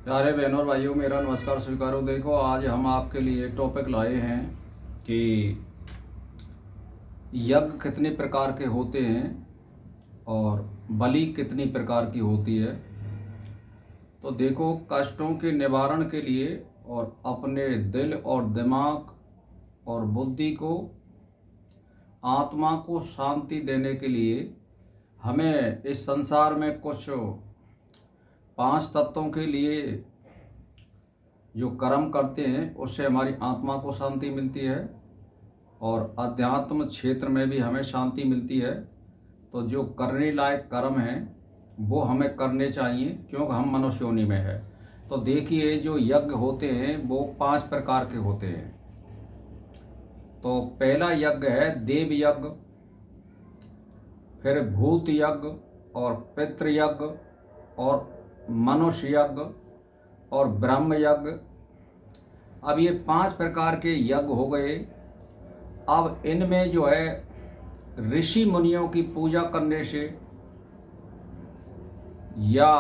प्यारे बहनों और भाइयों, मेरा नमस्कार स्वीकारो। देखो, आज हम आपके लिए टॉपिक लाए हैं कि यज्ञ कितने प्रकार के होते हैं और बलि कितनी प्रकार की होती है। तो देखो, कष्टों के निवारण के लिए और अपने दिल और दिमाग और बुद्धि को, आत्मा को शांति देने के लिए हमें इस संसार में कुछ 5 तत्वों के लिए जो कर्म करते हैं उससे हमारी आत्मा को शांति मिलती है और अध्यात्म क्षेत्र में भी हमें शांति मिलती है। तो जो करने लायक कर्म हैं वो हमें करने चाहिए, क्योंकि हम मनुष्य योनि में है। तो देखिए, जो यज्ञ होते हैं वो 5 प्रकार के होते हैं। तो पहला यज्ञ है देव यज्ञ, फिर भूत यज्ञ और पितृ यज्ञ और मनुष्य यज्ञ और ब्रह्म यज्ञ। अब ये 5 प्रकार के यज्ञ हो गए। अब इनमें जो है ऋषि मुनियों की पूजा करने से या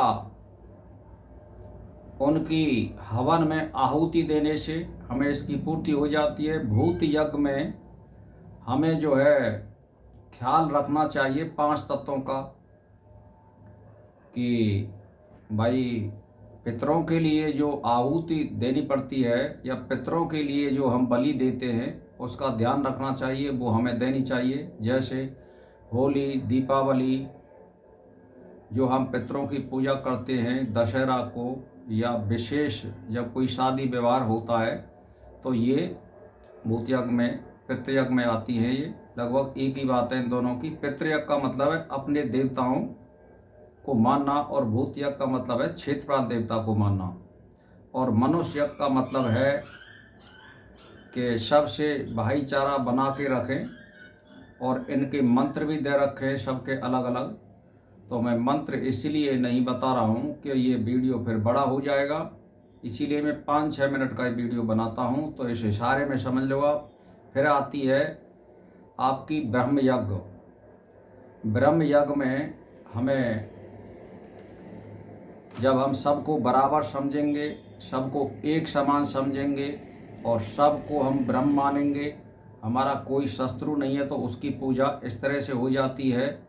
उनकी हवन में आहुति देने से हमें इसकी पूर्ति हो जाती है। भूत यज्ञ में हमें जो है ख्याल रखना चाहिए 5 तत्वों का कि भाई पितरों के लिए जो आहुति देनी पड़ती है या पितरों के लिए जो हम बलि देते हैं उसका ध्यान रखना चाहिए, वो हमें देनी चाहिए। जैसे होली, दीपावली, जो हम पितरों की पूजा करते हैं, दशहरा को, या विशेष जब कोई शादी विवाह होता है तो ये भूत यज्ञ में, पितृयज्ञ में आती हैं। ये लगभग एक ही बात है इन दोनों की। पितृयज्ञ का मतलब है अपने देवताओं को मानना और भूत यज्ञ का मतलब है क्षेत्रपाल देवता को मानना। और मनुष्य यज्ञ का मतलब है कि सबसे भाईचारा बना के रखें और इनके मंत्र भी दे रखे सबके अलग अलग। तो मैं मंत्र इसलिए नहीं बता रहा हूँ कि ये वीडियो फिर बड़ा हो जाएगा, इसीलिए मैं 5-6 मिनट का वीडियो बनाता हूँ, तो इस इशारे में समझ लो आप। फिर आती है आपकी ब्रह्म यज्ञ। ब्रह्म यज्ञ में हमें, जब हम सबको बराबर समझेंगे, सबको एक समान समझेंगे और सबको हम ब्रह्म मानेंगे, हमारा कोई शत्रु नहीं है, तो उसकी पूजा इस तरह से हो जाती है।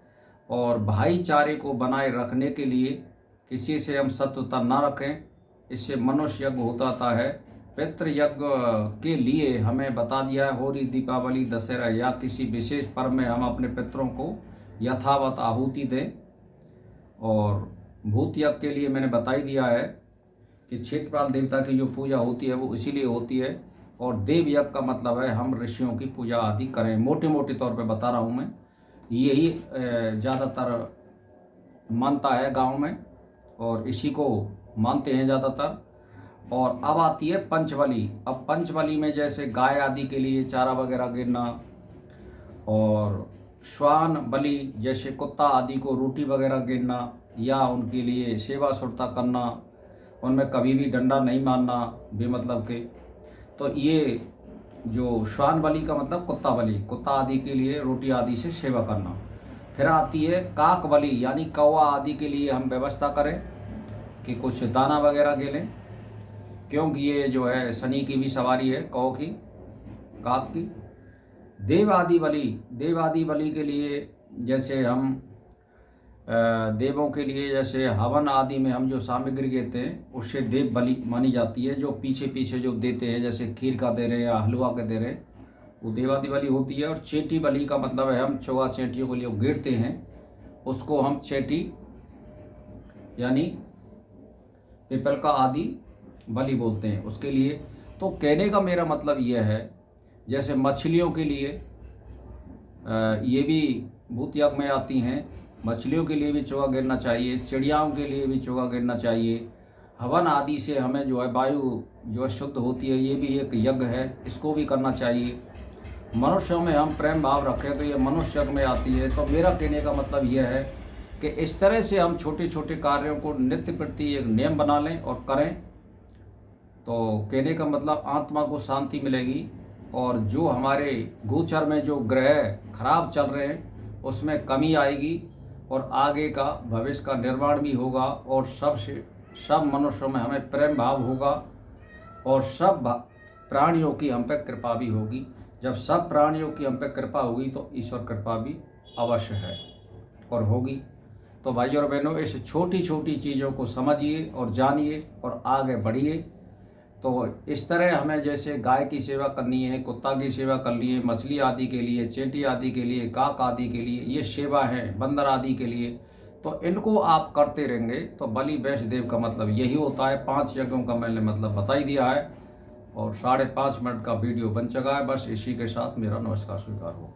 और भाईचारे को बनाए रखने के लिए किसी से हम शत्रुता ना रखें, इससे मनुष्य यज्ञ होता है। पितृ यज्ञ के लिए हमें बता दिया है होली, दीपावली, दशहरा या किसी विशेष पर्व में हम अपने पितरों को यथावत आहुति दें। और भूत यज्ञ के लिए मैंने बता ही दिया है कि क्षेत्रपाल देवता की जो पूजा होती है वो इसीलिए होती है। और देव यज्ञ का मतलब है हम ऋषियों की पूजा आदि करें। मोटे मोटे तौर पे बता रहा हूँ मैं, यही ज़्यादातर मानता है गांव में और इसी को मानते हैं ज़्यादातर। और अब आती है पंचबली। अब पंचबली में जैसे गाय आदि के लिए चारा वगैरह गिरना, और श्वान बलि जैसे कुत्ता आदि को रोटी वगैरह गिरना या उनके लिए सेवा सुरता करना, उनमें कभी भी डंडा नहीं मारना बेमतलब के। तो ये जो श्वान बलि का मतलब कुत्ता बलि, कुत्ता आदि के लिए रोटी आदि से सेवा करना। फिर आती है काक बलि, यानी कौवा आदि के लिए हम व्यवस्था करें कि कुछ दाना वगैरह गिलें, क्योंकि ये जो है शनि की भी सवारी है, कौ की, काक की। देव आदि बलि, देव आदि बलि के लिए जैसे हम देवों के लिए जैसे हवन आदि में हम जो सामग्री देते हैं उससे देव बलि मानी जाती है। जो पीछे पीछे जो देते हैं, जैसे खीर का दे रहे या हलवा का दे रहे, वो देवादि बलि होती है। और चेटी बलि का मतलब है हम चौगा चेटियों को लिए गिरते हैं, उसको हम चेटी यानी पीपल का आदि बलि बोलते हैं उसके लिए। तो कहने का मेरा मतलब यह है, जैसे मछलियों के लिए ये भी भूत यज्ञ में आती हैं, मछलियों के लिए भी चौगा गिरना चाहिए, चिड़ियाओं के लिए भी चौगा गिरना चाहिए। हवन आदि से हमें जो है वायु जो है शुद्ध होती है, ये भी एक यज्ञ है, इसको भी करना चाहिए। मनुष्यों में हम प्रेम भाव रखें तो ये मनुष्य यज्ञ में आती है। तो मेरा कहने का मतलब यह है कि इस तरह से हम छोटे छोटे कार्यों को नित्य प्रति एक नियम बना लें और करें, तो कहने का मतलब आत्मा को शांति मिलेगी। और जो हमारे गोचर में जो ग्रह खराब चल रहे हैं उसमें कमी आएगी और आगे का भविष्य का निर्माण भी होगा और सबसे सब मनुष्यों में हमें प्रेम भाव होगा और सब प्राणियों की हम पे कृपा भी होगी। जब सब प्राणियों की हम पे कृपा होगी तो ईश्वर कृपा भी अवश्य है और होगी। तो भाइयों और बहनों, इस छोटी छोटी चीज़ों को समझिए और जानिए और आगे बढ़िए। तो इस तरह हमें जैसे गाय की सेवा करनी है, कुत्ता की सेवा करनी है, मछली आदि के लिए, चींटी आदि के लिए, काक आदि के लिए, ये सेवा है, बंदर आदि के लिए। तो इनको आप करते रहेंगे तो बलि वैष्णदेव का मतलब यही होता है। 5 यज्ञों का मैंने मतलब बता ही दिया है और 5.5 मिनट का वीडियो बन चुका है। बस इसी के साथ मेरा नमस्कार स्वीकार हो।